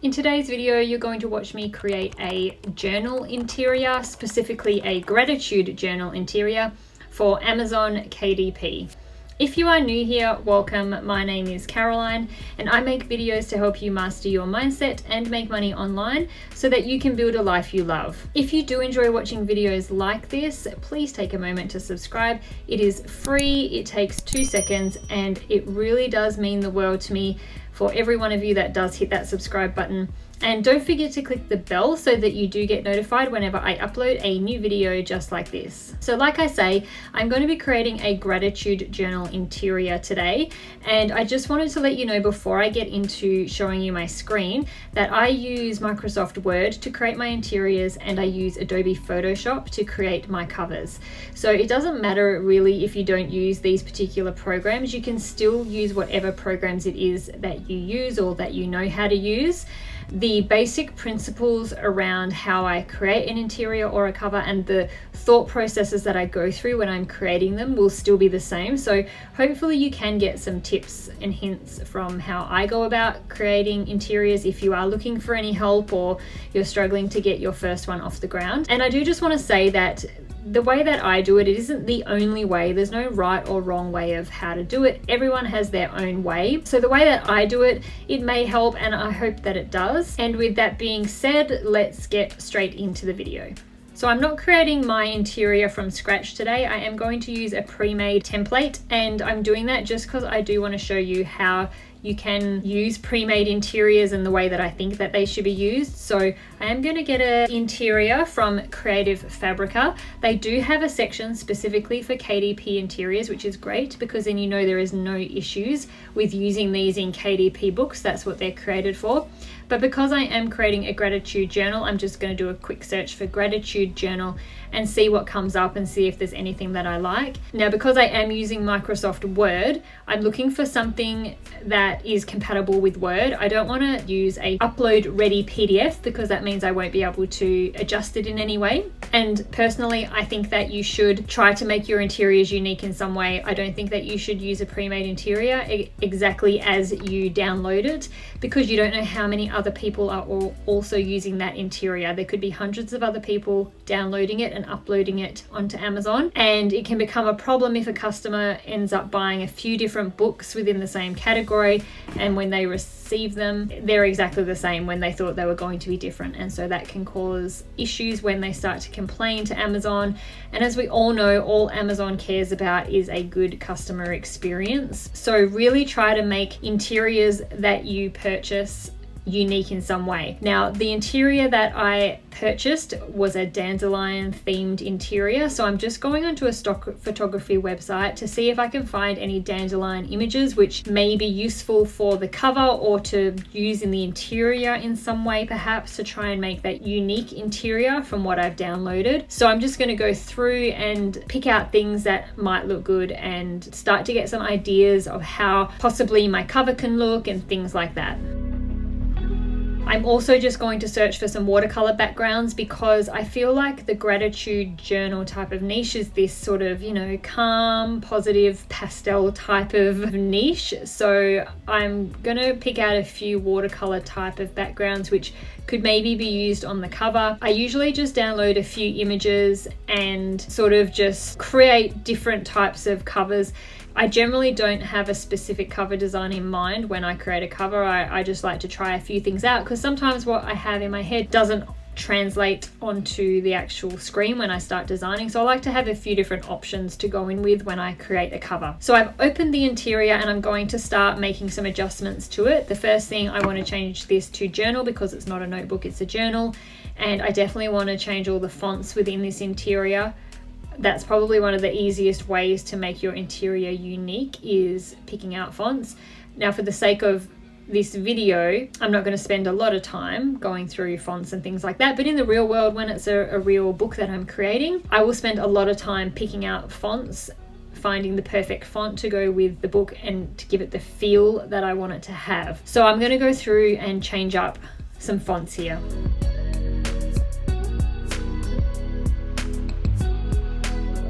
In today's video, you're going to watch me create a journal interior, specifically a gratitude journal interior for Amazon KDP. If you are new here, welcome. My name is Caroline and I make videos to help you master your mindset and make money online so that you can build a life you love. If you do enjoy watching videos like this, please take a moment to subscribe. It is free, it takes 2 seconds, and it really does mean the world to me for every one of you that does hit that subscribe button. And don't forget to click the bell so that you do get notified whenever I upload a new video just like this. So like I say, I'm going to be creating a gratitude journal interior today. And I just wanted to let you know before I get into showing you my screen that I use Microsoft Word to create my interiors and I use Adobe Photoshop to create my covers. So it doesn't matter really if you don't use these particular programs, you can still use whatever programs it is that you use or that you know how to use. The basic principles around how I create an interior or a cover and the thought processes that I go through when I'm creating them will still be the same. So hopefully you can get some tips and hints from how I go about creating interiors if you are looking for any help or you're struggling to get your first one off the ground. And I do just want to say that the way that I do it, it isn't the only way. There's no right or wrong way of how to do it. Everyone has their own way. So the way that I do it, it may help and I hope that it does. And with that being said, let's get straight into the video. So I'm not creating my interior from scratch today. I am going to use a pre-made template, and I'm doing that just because I do want to show you how you can use pre-made interiors and the way that I think that they should be used. So I am going to get an interior from Creative Fabrica. They do have a section specifically for KDP interiors, which is great because then you know there is no issues with using these in KDP books. That's what they're created for. But because I am creating a gratitude journal, I'm just going to do a quick search for gratitude journal and see what comes up and see if there's anything that I like. Now, because I am using Microsoft Word, I'm looking for something that is compatible with Word. I don't want to use a upload ready PDF because that means I won't be able to adjust it in any way. And personally, I think that you should try to make your interiors unique in some way. I don't think that you should use a pre-made interior exactly as you download it because you don't know how many other people are also using that interior. There could be hundreds of other people downloading it and uploading it onto Amazon, and it can become a problem if a customer ends up buying a few different books within the same category, and when they receive them, they're exactly the same when they thought they were going to be different. And so that can cause issues when they start to complain to Amazon. And as we all know, all Amazon cares about is a good customer experience. So really try to make interiors that you purchase unique in some way. Now, the interior that I purchased was a dandelion themed interior, so I'm just going onto a stock photography website to see if I can find any dandelion images which may be useful for the cover or to use in the interior in some way, perhaps to try and make that unique interior from what I've downloaded. So I'm just going to go through and pick out things that might look good and start to get some ideas of how possibly my cover can look and things like that. I'm also just going to search for some watercolor backgrounds because I feel like the gratitude journal type of niche is this sort of, you know, calm, positive, pastel type of niche. So I'm gonna pick out a few watercolor type of backgrounds which could maybe be used on the cover. I usually just download a few images and sort of just create different types of covers. I generally don't have a specific cover design in mind when I create a cover. I just like to try a few things out because sometimes what I have in my head doesn't translate onto the actual screen when I start designing. So I like to have a few different options to go in with when I create a cover. So I've opened the interior and I'm going to start making some adjustments to it. The first thing, I want to change this to journal because it's not a notebook, it's a journal. And I definitely want to change all the fonts within this interior. That's probably one of the easiest ways to make your interior unique is picking out fonts. Now, for the sake of this video, I'm not going to spend a lot of time going through fonts and things like that, but in the real world, when it's a real book that I'm creating, I will spend a lot of time picking out fonts, finding the perfect font to go with the book and to give it the feel that I want it to have. So I'm going to go through and change up some fonts here.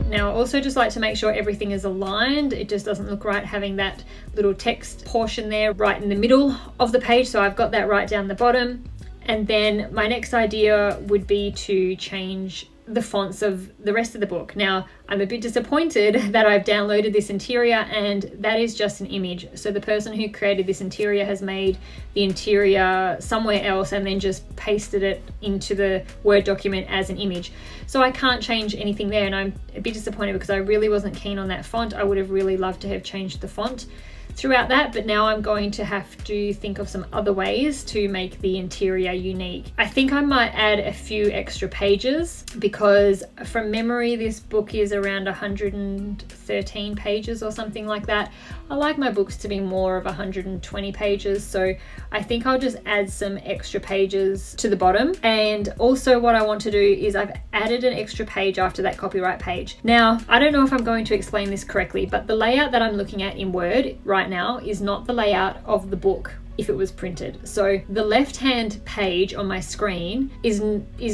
Now I also just like to make sure everything is aligned. It just doesn't look right having that little text portion there right in the middle of the page, so I've got that right down the bottom. And then my next idea would be to change the fonts of the rest of the book. Now, I'm a bit disappointed that I've downloaded this interior and that is just an image. So the person who created this interior has made the interior somewhere else and then just pasted it into the Word document as an image. So I can't change anything there, and I'm a bit disappointed because I really wasn't keen on that font. I would have really loved to have changed the font throughout that, but now I'm going to have to think of some other ways to make the interior unique. I think I might add a few extra pages because from memory this book is around 113 pages or something like that. I like my books to be more of 120 pages, so I think I'll just add some extra pages to the bottom. And also what I want to do is I've added an extra page after that copyright page. Now, I don't know if I'm going to explain this correctly, but the layout that I'm looking at in Word right now is not the layout of the book if it was printed. So the left-hand page on my screen is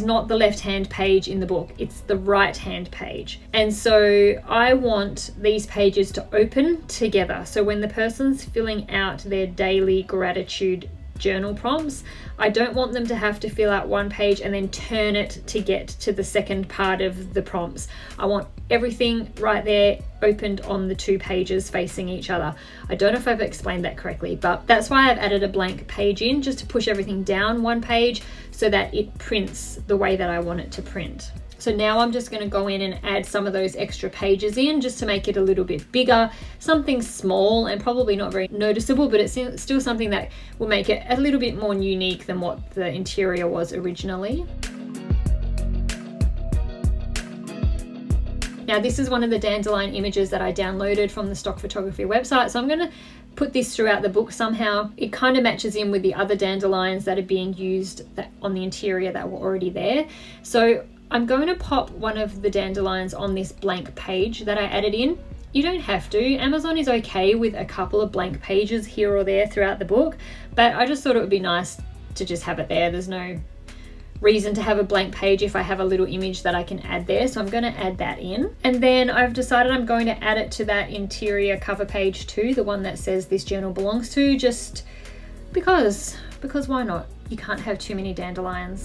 not the left-hand page in the book, it's the right-hand page. And so I want these pages to open together. So when the person's filling out their daily gratitude journal prompts, I don't want them to have to fill out one page and then turn it to get to the second part of the prompts. I want everything right there opened on the two pages facing each other. I don't know if I've explained that correctly, but that's why I've added a blank page in, just to push everything down one page so that it prints the way that I want it to print. So now I'm just going to go in and add some of those extra pages in just to make it a little bit bigger, something small and probably not very noticeable, but it's still something that will make it a little bit more unique than what the interior was originally. Now this is one of the dandelion images that I downloaded from the stock photography website, so I'm going to put this throughout the book somehow. It kind of matches in with the other dandelions that are being used on the interior that were already there. So I'm going to pop one of the dandelions on this blank page that I added in. You don't have to. Amazon is okay with a couple of blank pages here or there throughout the book, but I just thought it would be nice to just have it there. There's no reason to have a blank page if I have a little image that I can add there, so I'm going to add that in. And then I've decided I'm going to add it to that interior cover page too, the one that says this journal belongs to, just because why not? You can't have too many dandelions.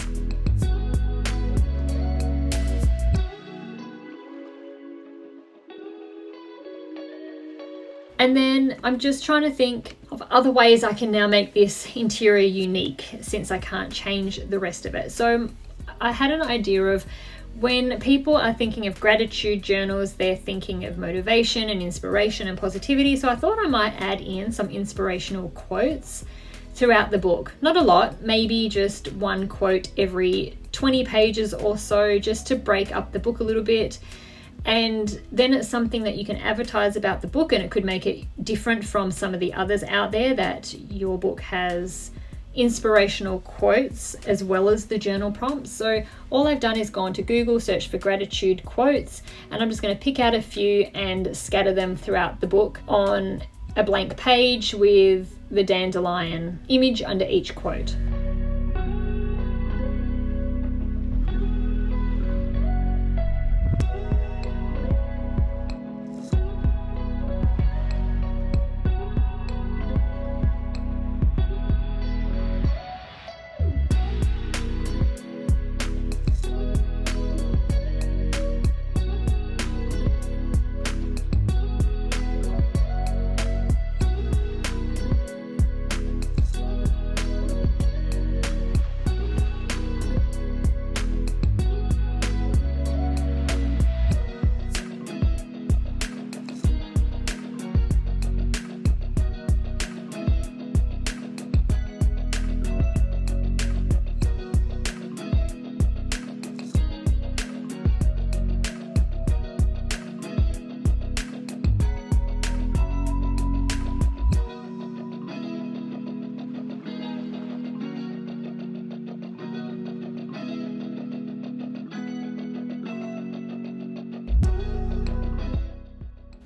And then I'm just trying to think of other ways I can now make this interior unique since I can't change the rest of it. So I had an idea of when people are thinking of gratitude journals, they're thinking of motivation and inspiration and positivity. So I thought I might add in some inspirational quotes throughout the book. Not a lot, maybe just one quote every 20 pages or so, just to break up the book a little bit. And then it's something that you can advertise about the book, and it could make it different from some of the others out there, that your book has inspirational quotes as well as the journal prompts. So all I've done is gone to Google, search for gratitude quotes, and I'm just going to pick out a few and scatter them throughout the book on a blank page with the dandelion image under each quote.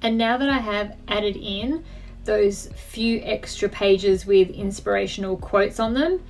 And now that I have added in those few extra pages with inspirational quotes on them,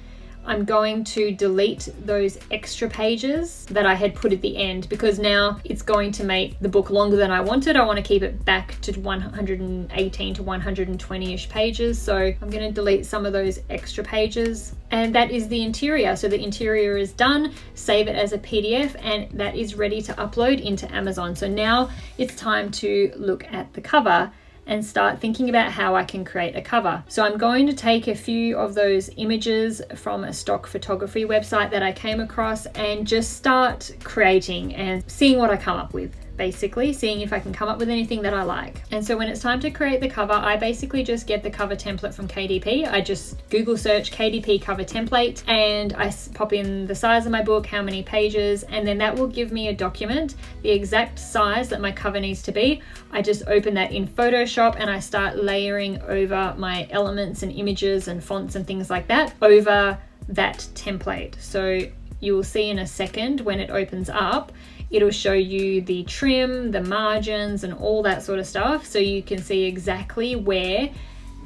I'm going to delete those extra pages that I had put at the end, because now it's going to make the book longer than I wanted. I want to keep it back to 118 to 120-ish pages. So I'm going to delete some of those extra pages. And that is the interior. So the interior is done. Save it as a PDF, and that is ready to upload into Amazon. So now it's time to look at the cover and start thinking about how I can create a cover. So I'm going to take a few of those images from a stock photography website that I came across and just start creating and seeing what I come up with. Basically seeing if I can come up with anything that I like. And so when it's time to create the cover, I basically just get the cover template from KDP. I just Google search KDP cover template and I pop in the size of my book, how many pages, and then that will give me a document, the exact size that my cover needs to be. I just open that in Photoshop and I start layering over my elements and images and fonts and things like that over that template. So you will see in a second when it opens up, it'll show you the trim, the margins, and all that sort of stuff. So you can see exactly where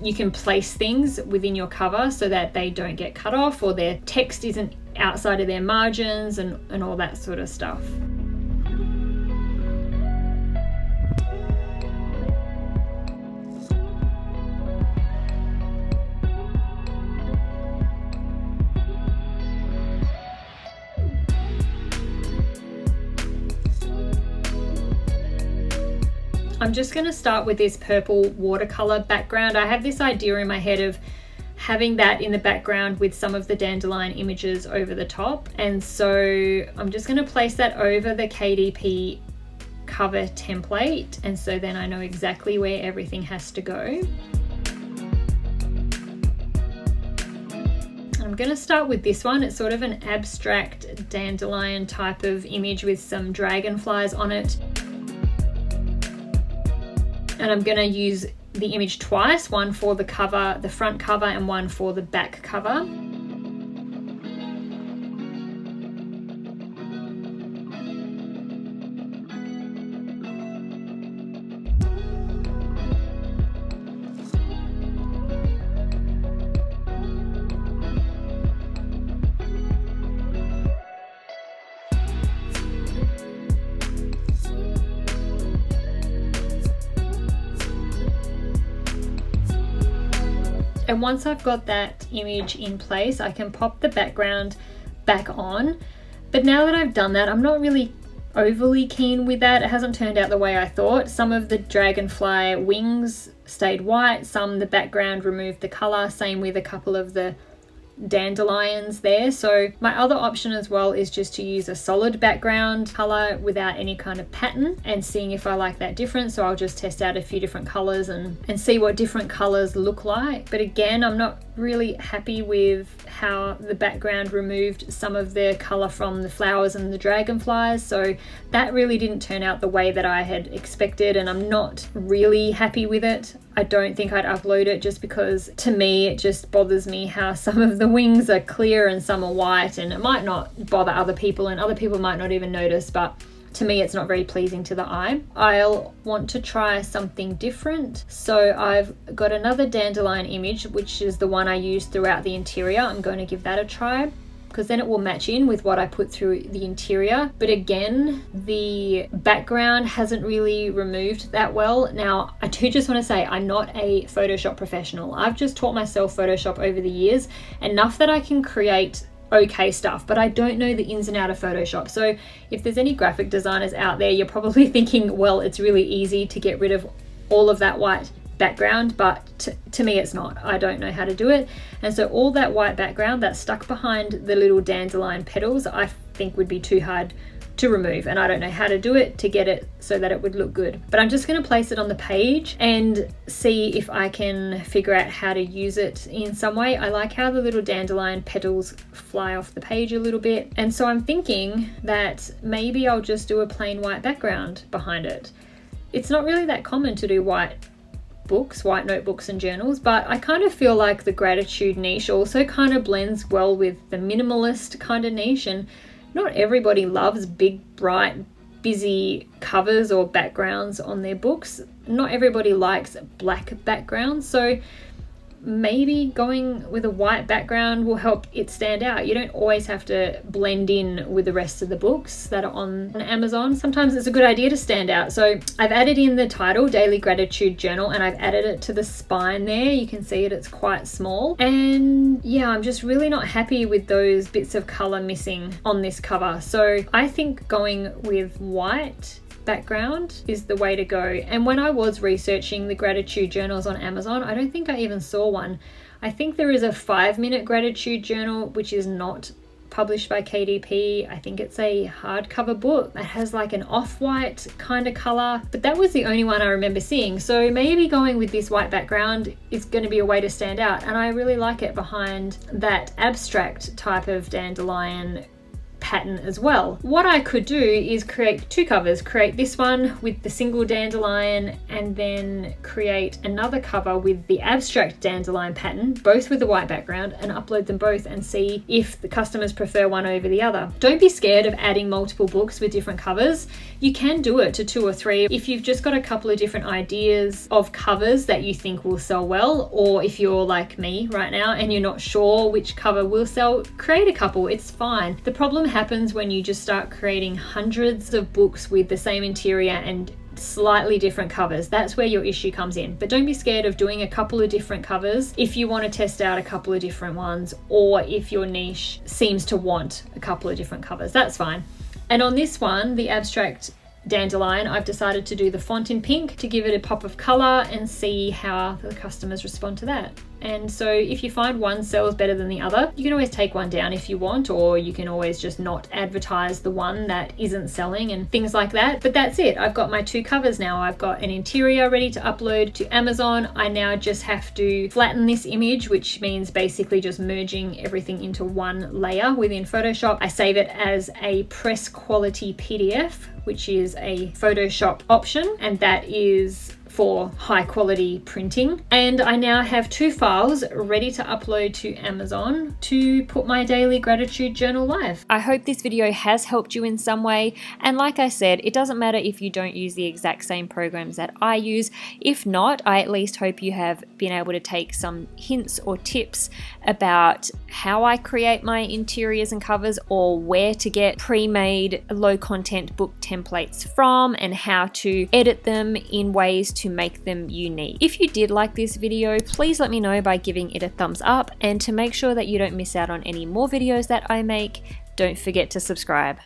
you can place things within your cover so that they don't get cut off or their text isn't outside of their margins and all that sort of stuff. I'm just going to start with this purple watercolor background. I have this idea in my head of having that in the background with some of the dandelion images over the top. And so I'm just going to place that over the KDP cover template. And so then I know exactly where everything has to go. I'm going to start with this one. It's sort of an abstract dandelion type of image with some dragonflies on it. And I'm going to use the image twice, one for the cover, the front cover, and one for the back cover. And once I've got that image in place, I can pop the background back on. But now that I've done that, I'm not really overly keen with that. It hasn't turned out the way I thought. Some of the dragonfly wings stayed white, some the background removed the color, same with a couple of the dandelions there. So my other option as well is just to use a solid background color without any kind of pattern and seeing if I like that difference. So I'll just test out a few different colors and see what different colors look like. But again, I'm not really happy with how the background removed some of the color from the flowers and the dragonflies. So that really didn't turn out the way that I had expected, and I'm not really happy with it. I don't think I'd upload it just because to me it just bothers me how some of the wings are clear and some are white, and it might not bother other people and other people might not even notice, but to me it's not very pleasing to the eye. I'll want to try something different. So I've got another dandelion image, which is the one I used throughout the interior. I'm going to give that a try, because then it will match in with what I put through the interior. But again, the background hasn't really removed that well. Now, I do just want to say I'm not a Photoshop professional. I've just taught myself Photoshop over the years, enough that I can create okay stuff, but I don't know the ins and out of Photoshop. So if there's any graphic designers out there, you're probably thinking, well, it's really easy to get rid of all of that white background, but to me it's not. I don't know how to do it. And so all that white background that's stuck behind the little dandelion petals, I think would be too hard to remove, and I don't know how to do it to get it so that it would look good. But I'm just going to place it on the page and see if I can figure out how to use it in some way. I like how the little dandelion petals fly off the page a little bit, and so I'm thinking that maybe I'll just do a plain white background behind it. It's not really that common to do white notebooks and journals, but I kind of feel like the gratitude niche also kind of blends well with the minimalist kind of niche, and not everybody loves big, bright, busy covers or backgrounds on their books. Not everybody likes black backgrounds. So maybe going with a white background will help it stand out. You don't always have to blend in with the rest of the books that are on Amazon. Sometimes it's a good idea to stand out. So I've added in the title, Daily Gratitude Journal, and I've added it to the spine there. You can see it's quite small. And yeah, I'm just really not happy with those bits of color missing on this cover. So I think going with white background is the way to go. And when I was researching the gratitude journals on Amazon, I don't think I even saw one. I think there is a 5-minute gratitude journal which is not published by KDP. I think it's a hardcover book that has like an off-white kind of color, but that was the only one I remember seeing. So maybe going with this white background is going to be a way to stand out, and I really like it behind that abstract type of dandelion pattern as well. What I could do is create 2 covers, create this one with the single dandelion and then create another cover with the abstract dandelion pattern, both with the white background, and upload them both and see if the customers prefer one over the other. Don't be scared of adding multiple books with different covers. You can do it to 2 or 3 if you've just got a couple of different ideas of covers that you think will sell well, or if you're like me right now and you're not sure which cover will sell, create a couple, it's fine. The problem happens when you just start creating hundreds of books with the same interior and slightly different covers. That's where your issue comes in. But don't be scared of doing a couple of different covers if you want to test out a couple of different ones, or if your niche seems to want a couple of different covers, that's fine. And on this one, the abstract dandelion, I've decided to do the font in pink to give it a pop of color and see how the customers respond to that. And so if you find one sells better than the other, you can always take one down if you want, or you can always just not advertise the one that isn't selling and things like that. But that's it. I've got my 2 covers now. I've got an interior ready to upload to Amazon. I now just have to flatten this image, which means basically just merging everything into one layer within Photoshop. I save it as a press quality PDF, which is a Photoshop option, and that is for high quality printing. And I now have 2 files ready to upload to Amazon to put my daily gratitude journal live. I hope this video has helped you in some way. And like I said, it doesn't matter if you don't use the exact same programs that I use. If not, I at least hope you have been able to take some hints or tips about how I create my interiors and covers, or where to get pre-made low content book templates from, and how to edit them in ways to make them unique. If you did like this video, please let me know by giving it a thumbs up, and to make sure that you don't miss out on any more videos that I make, don't forget to subscribe.